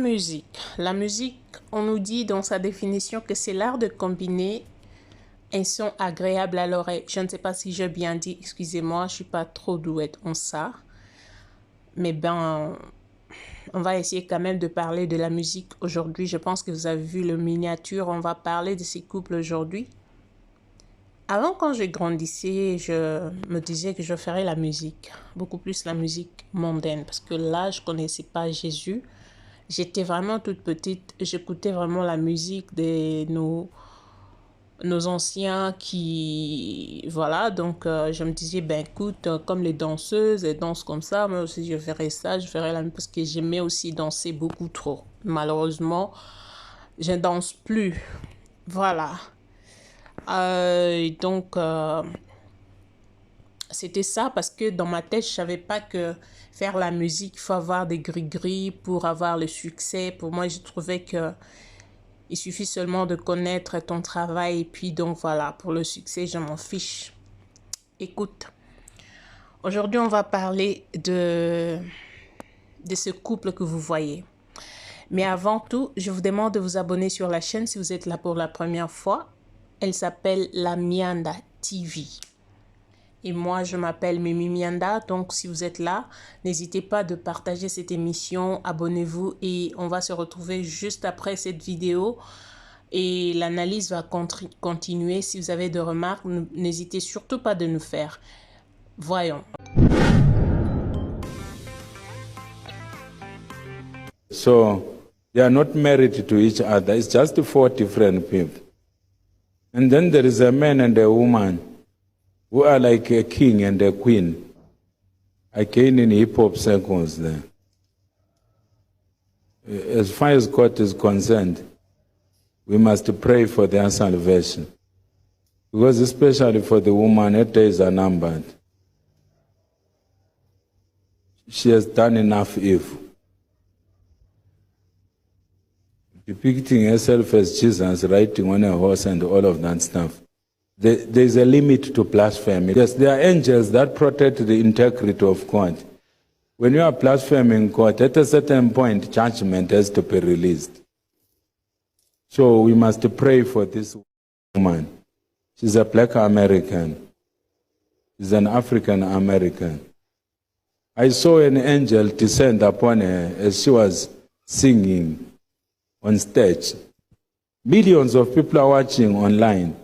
musique. La musique, on nous dit dans sa définition que c'est l'art de combiner un son agréable à l'oreille. Je ne sais pas si j'ai bien dit, excusez-moi, je ne suis pas trop douette en ça. Mais ben, on va essayer quand même de parler de la musique aujourd'hui. Je pense que vous avez vu le miniature, on va parler de ces couples aujourd'hui. Avant, quand je grandissais, je me disais que je ferais la musique, beaucoup plus la musique mondaine, parce que là, je ne connaissais pas Jésus. J'étais vraiment toute petite, j'écoutais vraiment la musique de nos anciens qui... Voilà, donc je me disais, ben écoute, comme les danseuses, elles dansent comme ça, moi aussi je ferais ça, je ferais la même, parce que j'aimais aussi danser beaucoup trop. Malheureusement, je ne danse plus. Voilà. Donc, c'était ça parce que dans ma tête, je savais pas que faire la musique, il faut avoir des gris-gris pour avoir le succès. Pour moi, je trouvais que il suffit seulement de connaître ton travail et puis donc voilà, pour le succès, je m'en fiche. Écoute, aujourd'hui, on va parler de ce couple que vous voyez. Mais avant tout, je vous demande de vous abonner sur la chaîne si vous êtes là pour la première fois. Elle s'appelle La Mianda TV. Et moi, je m'appelle Mimi Mianda. Donc, si vous êtes là, n'hésitez pas de partager cette émission. Abonnez-vous et on va se retrouver juste après cette vidéo. Et l'analyse va continuer. Si vous avez des remarques, n'hésitez surtout pas de nous faire. Voyons. So, they are not married to each other. It's just four different people. And then there is a man and a woman who are like a king and a queen. Again in hip-hop circles there. As far as God is concerned, we must pray for their salvation. Because especially for the woman, her days are numbered. She has done enough evil. Depicting herself as Jesus riding on a horse and all of that stuff. There is a limit to blasphemy. Yes, there are angels that protect the integrity of God. When you are blaspheming God, at a certain point, judgment has to be released. So we must pray for this woman. She's a black American. She's an African American. I saw an angel descend upon her as she was singing on stage. Millions of people are watching online.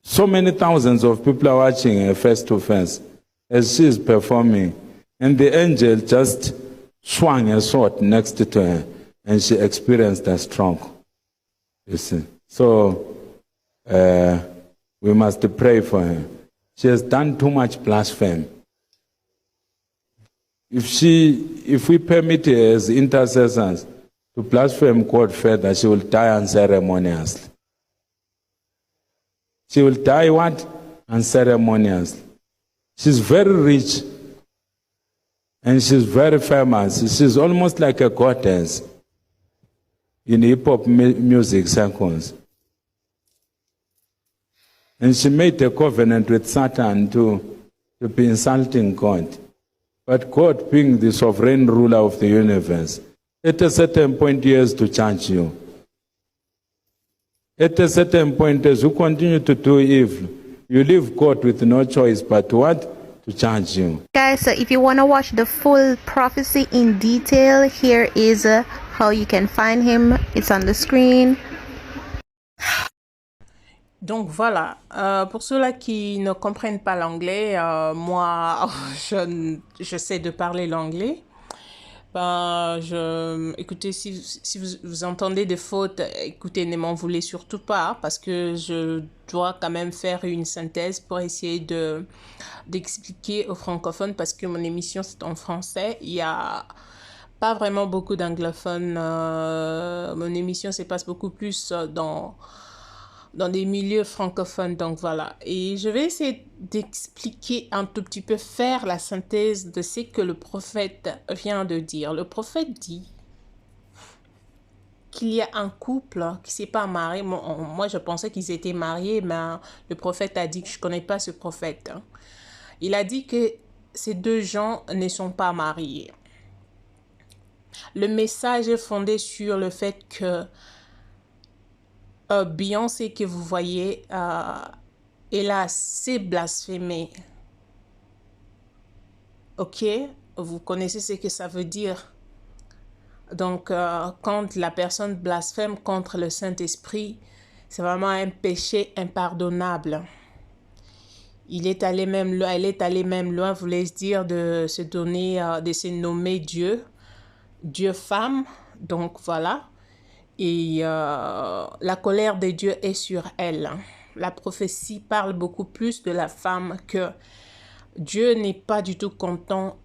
So many thousands of people are watching her face to face as she is performing. And the angel just swung a sword next to her and she experienced a stroke. You see. So we must pray for her. She has done too much blasphemy. If we permit her as intercessors to blaspheme God further, she will die unceremoniously. She will die what? Unceremoniously. She's very rich and she's very famous. She's almost like a goddess in hip-hop music circles. And she made a covenant with Satan to be insulting God. But God, being the sovereign ruler of the universe, at a certain point he has to judge you. At a certain point, as you continue to do evil, you leave God with no choice but what? To judge you. Guys, so if you want to watch the full prophecy in detail, here is how you can find him. It's on the screen. Donc voilà, pour ceux-là qui ne comprennent pas l'anglais, moi, je sais de parler l'anglais. Ben, écoutez, si vous entendez des fautes, écoutez, ne m'en voulez surtout pas, parce que je dois quand même faire une synthèse pour essayer d'expliquer aux francophones, parce que mon émission c'est en français, il y a pas vraiment beaucoup d'anglophones. Mon émission se passe beaucoup plus dans des milieux francophones, donc voilà. Et je vais essayer d'expliquer un tout petit peu, faire la synthèse de ce que le prophète vient de dire. Le prophète dit qu'il y a un couple qui ne s'est pas marié. Moi, je pensais qu'ils étaient mariés, mais le prophète a dit que je ne connais pas ce prophète. Il a dit que ces deux gens ne sont pas mariés. Le message est fondé sur le fait que Beyoncé que vous voyez, elle a assez blasphémé. Ok? Vous connaissez ce que ça veut dire. Donc, quand la personne blasphème contre le Saint-Esprit, c'est vraiment un péché impardonnable. Elle est allée même loin, voulait dire de se donner, de se nommer Dieu, Dieu-femme. Donc, voilà. Et la colère de Dieu est sur elle. La prophétie parle beaucoup plus de la femme que Dieu n'est pas du tout content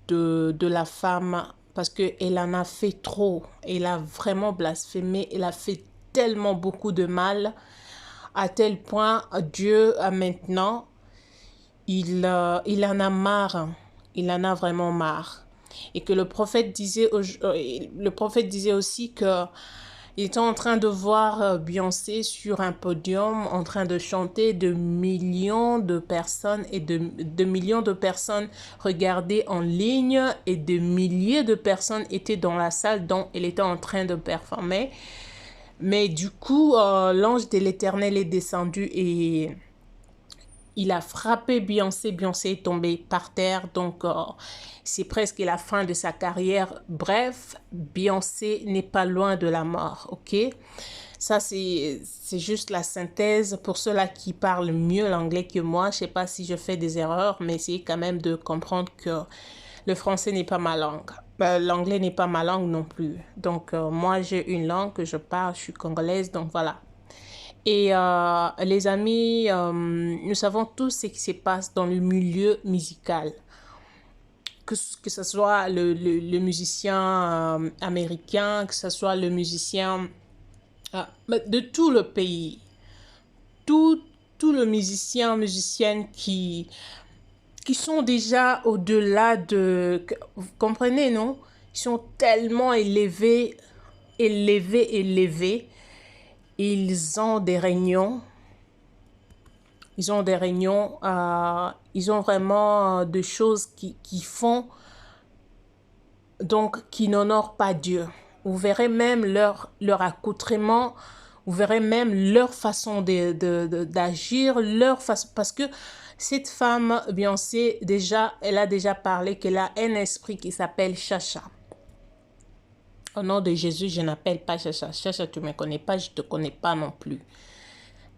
de la femme parce qu'elle en a fait trop. Elle a vraiment blasphémé. Elle a fait tellement beaucoup de mal à tel point Dieu a maintenant, il en a marre. Il en a vraiment marre. Et que le prophète disait aussi que il était en train de voir Beyoncé sur un podium en train de chanter, de millions de personnes et de millions de personnes regardaient en ligne et de milliers de personnes étaient dans la salle dont elle était en train de performer. Mais du coup, l'ange de l'Éternel est descendu et il a frappé Beyoncé. Beyoncé est tombée par terre, donc c'est presque la fin de sa carrière. Bref, Beyoncé n'est pas loin de la mort, ok? Ça, c'est juste la synthèse pour ceux-là qui parlent mieux l'anglais que moi. Je ne sais pas si je fais des erreurs, mais essayez quand même de comprendre que le français n'est pas ma langue. L'anglais n'est pas ma langue non plus. Donc, moi, j'ai une langue que je parle, je suis congolaise, donc voilà. Et les amis, nous savons tous ce qui se passe dans le milieu musical. Que ce soit le musicien américain, que ce soit le musicien de tout le pays. Tout le musicienne qui sont déjà au-delà de... Vous comprenez, non? Ils sont tellement élevés. Ils ont des réunions. Ils ont vraiment des choses qui font, donc qui n'honorent pas Dieu. Vous verrez même leur accoutrement, vous verrez même leur façon d'agir, leur façon, parce que cette femme, Beyoncé, elle a déjà parlé qu'elle a un esprit qui s'appelle Chacha. Au nom de Jésus, je n'appelle pas Chacha. Chacha, tu ne me connais pas, je ne te connais pas non plus.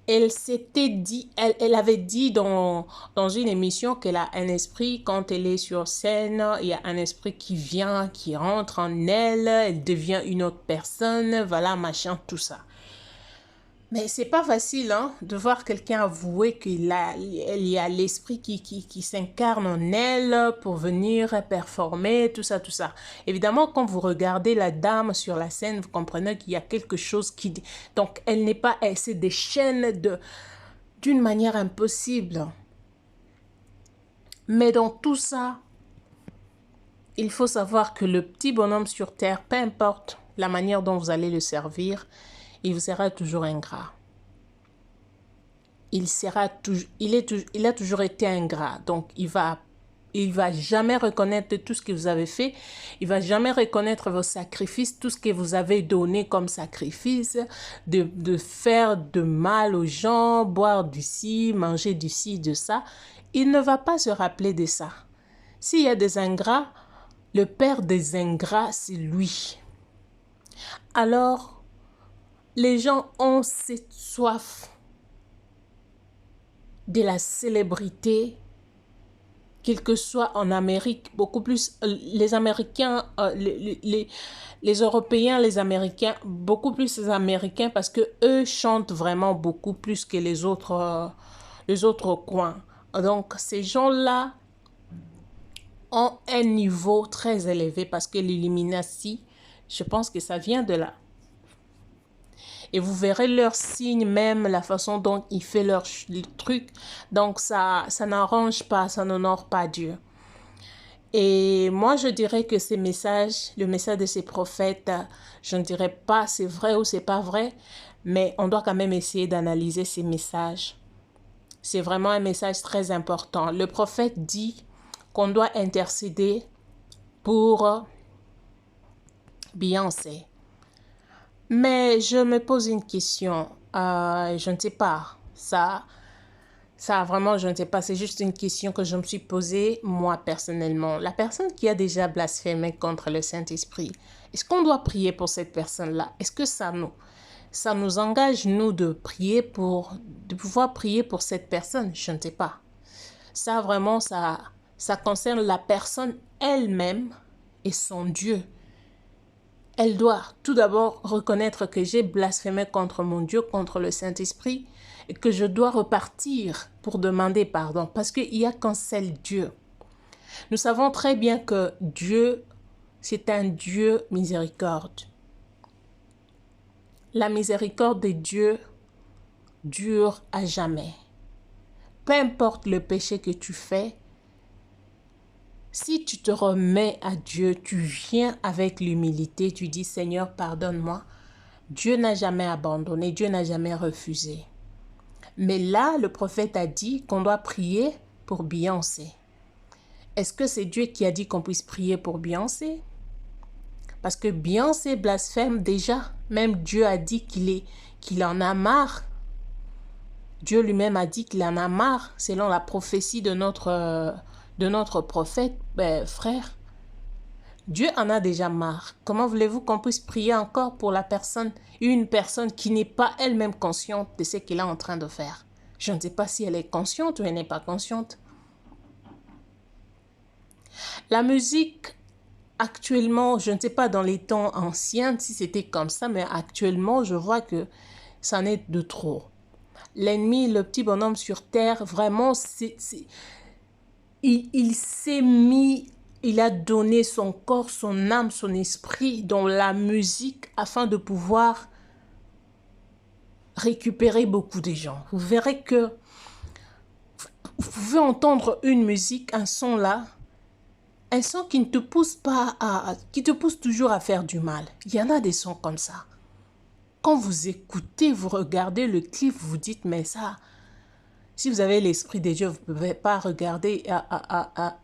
Elle s'était dit, elle avait dit dans une émission qu'elle a un esprit, quand elle est sur scène, il y a un esprit qui vient, qui rentre en elle, elle devient une autre personne, voilà, machin, tout ça. Mais c'est pas facile de voir quelqu'un avouer qu'il y a l'esprit qui s'incarne en elle pour venir performer, tout ça, tout ça. Évidemment, quand vous regardez la dame sur la scène, vous comprenez qu'il y a quelque chose qui... Donc, elle n'est pas... Elle se déchaîne d'une manière impossible. Mais dans tout ça, il faut savoir que le petit bonhomme sur terre, peu importe la manière dont vous allez le servir, il vous sera toujours ingrat. Il a toujours été ingrat. Donc, il va jamais reconnaître tout ce que vous avez fait. Il va jamais reconnaître vos sacrifices, tout ce que vous avez donné comme sacrifice, de faire de mal aux gens, boire du ci, manger du ci, de ça. Il ne va pas se rappeler de ça. S'il y a des ingrats, le père des ingrats, c'est lui. Alors, les gens ont cette soif de la célébrité, quel que soit en Amérique, beaucoup plus les Américains, les Européens, les Américains, beaucoup plus les Américains parce que eux chantent vraiment beaucoup plus que les autres coins. Donc, ces gens-là ont un niveau très élevé parce que l'Illuminati, je pense que ça vient de là. Et vous verrez leurs signes, même la façon dont ils font leurs trucs. Donc, ça n'arrange pas, ça n'honore pas Dieu. Et moi, je dirais que ces messages, le message de ces prophètes, je ne dirais pas c'est vrai ou c'est pas vrai, mais on doit quand même essayer d'analyser ces messages. C'est vraiment un message très important. Le prophète dit qu'on doit intercéder pour Beyoncé. Mais je me pose une question. Je ne sais pas. Ça vraiment, je ne sais pas. C'est juste une question que je me suis posée, moi, personnellement. La personne qui a déjà blasphémé contre le Saint-Esprit, est-ce qu'on doit prier pour cette personne-là? Est-ce que ça nous engage, nous, de pouvoir prier pour cette personne? Je ne sais pas. Ça, vraiment, ça concerne la personne elle-même et son Dieu. Elle doit tout d'abord reconnaître que j'ai blasphémé contre mon Dieu, contre le Saint-Esprit, et que je dois repartir pour demander pardon, parce qu'il n'y a qu'un seul Dieu. Nous savons très bien que Dieu, c'est un Dieu miséricorde. La miséricorde de Dieu dure à jamais. Peu importe le péché que tu fais, si tu te remets à Dieu, tu viens avec l'humilité, tu dis Seigneur, pardonne-moi. Dieu n'a jamais abandonné, Dieu n'a jamais refusé. Mais là, le prophète a dit qu'on doit prier pour Beyoncé. Est-ce que c'est Dieu qui a dit qu'on puisse prier pour Beyoncé? Parce que Beyoncé blasphème déjà. Même Dieu a dit qu'il en a marre. Dieu lui-même a dit qu'il en a marre, selon la prophétie de notre prophète, frère. Dieu en a déjà marre. Comment voulez-vous qu'on puisse prier encore pour une personne qui n'est pas elle-même consciente de ce qu'elle est en train de faire? Je ne sais pas si elle est consciente ou elle n'est pas consciente. La musique, actuellement, je ne sais pas dans les temps anciens si c'était comme ça, mais actuellement, je vois que ça en est de trop. L'ennemi, le petit bonhomme sur terre, vraiment, il s'est mis, il a donné son corps, son âme, son esprit dans la musique afin de pouvoir récupérer beaucoup de gens. Vous verrez que vous pouvez entendre une musique, un son là, un son qui ne te pousse pas qui te pousse toujours à faire du mal. Il y en a des sons comme ça. Quand vous écoutez, vous regardez le clip, vous vous dites, mais ça, si vous avez l'esprit de Dieu, vous ne pouvez pas regarder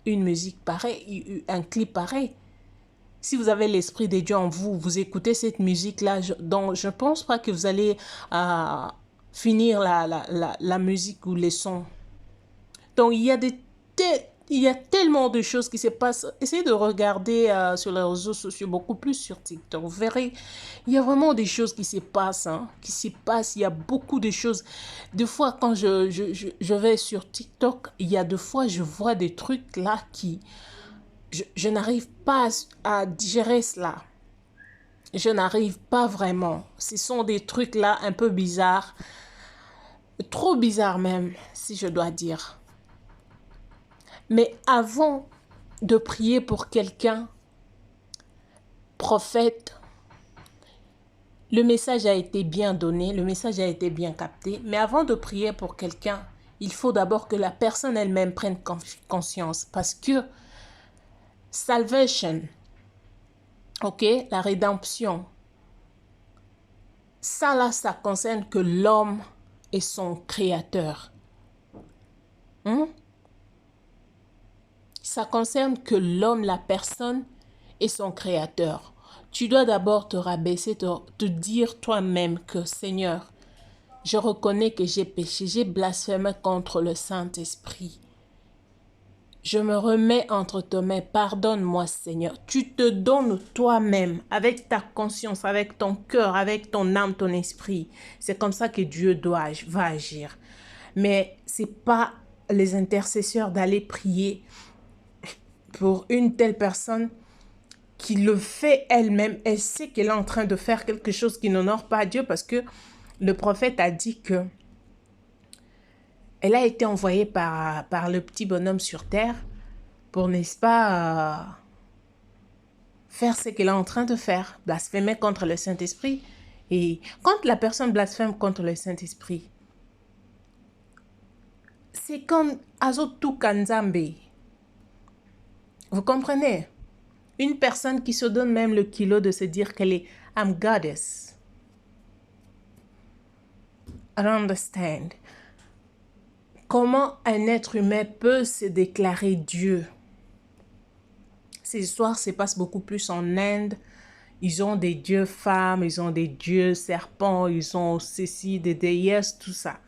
une musique pareille, un clip pareil. Si vous avez l'esprit de Dieu en vous, vous écoutez cette musique-là, donc je ne pense pas que vous allez finir la musique ou les sons. Donc il y a tellement de choses qui se passent. Essayez de regarder sur les réseaux sociaux, beaucoup plus sur TikTok. Vous verrez, il y a vraiment des choses qui se passent. Il y a beaucoup de choses. Des fois, quand je vais sur TikTok, il y a des fois, je vois des trucs là qui... Je n'arrive pas à digérer cela. Je n'arrive pas vraiment. Ce sont des trucs là un peu bizarres. Trop bizarres même, si je dois dire. Mais avant de prier pour quelqu'un, prophète, le message a été bien donné, le message a été bien capté. Mais avant de prier pour quelqu'un, il faut d'abord que la personne elle-même prenne conscience. Parce que salvation, ok, la rédemption, ça là, ça concerne que l'homme et son créateur. Ça concerne que l'homme, la personne et son créateur. Tu dois d'abord te rabaisser, te dire toi-même que Seigneur, je reconnais que j'ai péché, j'ai blasphémé contre le Saint-Esprit. Je me remets entre tes mains, pardonne-moi Seigneur. Tu te donnes toi-même avec ta conscience, avec ton cœur, avec ton âme, ton esprit. C'est comme ça que Dieu va agir. Mais ce n'est pas les intercesseurs d'aller prier pour une telle personne qui le fait elle-même. Elle sait qu'elle est en train de faire quelque chose qui n'honore pas Dieu parce que le prophète a dit que elle a été envoyée par le petit bonhomme sur terre pour, n'est-ce pas, faire ce qu'elle est en train de faire, blasphémer contre le Saint-Esprit. Et quand la personne blasphème contre le Saint-Esprit, c'est comme Azotu Kanzambe. Vous comprenez? Une personne qui se donne même le kilo de se dire qu'elle est I'm goddess. I don't understand. Comment un être humain peut se déclarer Dieu? Ces histoires se passent beaucoup plus en Inde Ils ont des dieux femmes, ils ont des dieux serpents, ils ont ceci, des déesses, tout ça.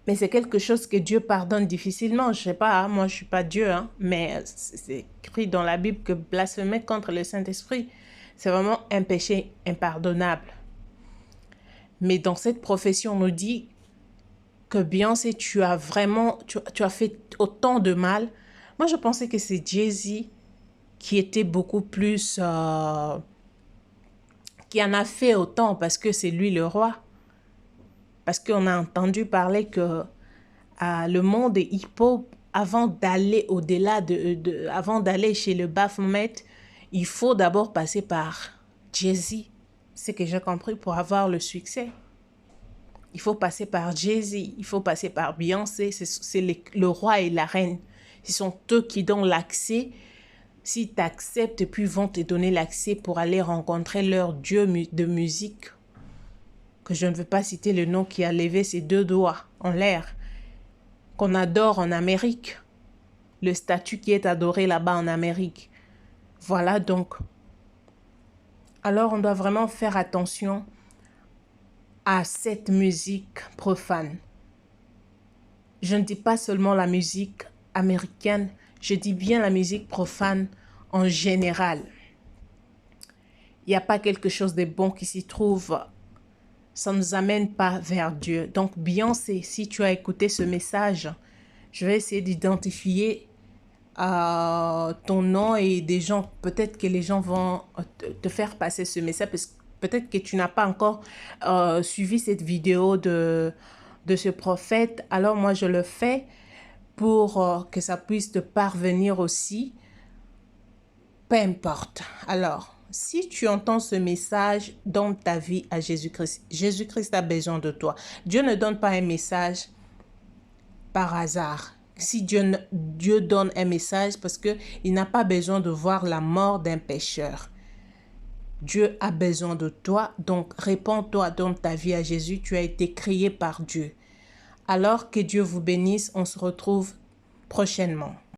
Mais c'est quelque chose que Dieu pardonne difficilement. Je sais pas, hein, moi je suis pas Dieu, hein, mais c'est écrit dans la Bible que blasphémer contre le Saint-Esprit, c'est vraiment un péché impardonnable. Mais dans cette prophétie, on nous dit que Beyoncé, tu as fait autant de mal. Moi, je pensais que c'est Jay-Z qui était beaucoup plus... qui en a fait autant parce que c'est lui le roi. Parce qu'on a entendu parler que le monde hip-hop, avant d'aller au-delà, avant d'aller chez le Baphomet, il faut d'abord passer par Jay-Z. C'est ce que j'ai compris pour avoir le succès. Il faut passer par Jay-Z, il faut passer par Beyoncé, c'est le roi et la reine. Ce sont eux qui donnent l'accès. Si tu acceptes, puis ils vont te donner l'accès pour aller rencontrer leur dieu de musique, que je ne veux pas citer le nom, qui a levé ses 2 doigts en l'air, qu'on adore en Amérique, le statut qui est adoré là-bas en Amérique. Voilà donc. Alors on doit vraiment faire attention à cette musique profane. Je ne dis pas seulement la musique américaine, je dis bien la musique profane en général. Il n'y a pas quelque chose de bon qui s'y trouve. Ça ne nous amène pas vers Dieu. Donc Beyoncé, si tu as écouté ce message, je vais essayer d'identifier ton nom et des gens, peut-être que les gens vont te faire passer ce message, parce que peut-être que tu n'as pas encore suivi cette vidéo de ce prophète. Alors moi, je le fais pour que ça puisse te parvenir aussi. Peu importe. Alors, si tu entends ce message, donne ta vie à Jésus-Christ. Jésus-Christ a besoin de toi. Dieu ne donne pas un message par hasard. Si Dieu donne un message, parce qu'il n'a pas besoin de voir la mort d'un pécheur. Dieu a besoin de toi, donc réponds-toi, donne ta vie à Jésus. Tu as été créé par Dieu. Alors que Dieu vous bénisse, on se retrouve prochainement.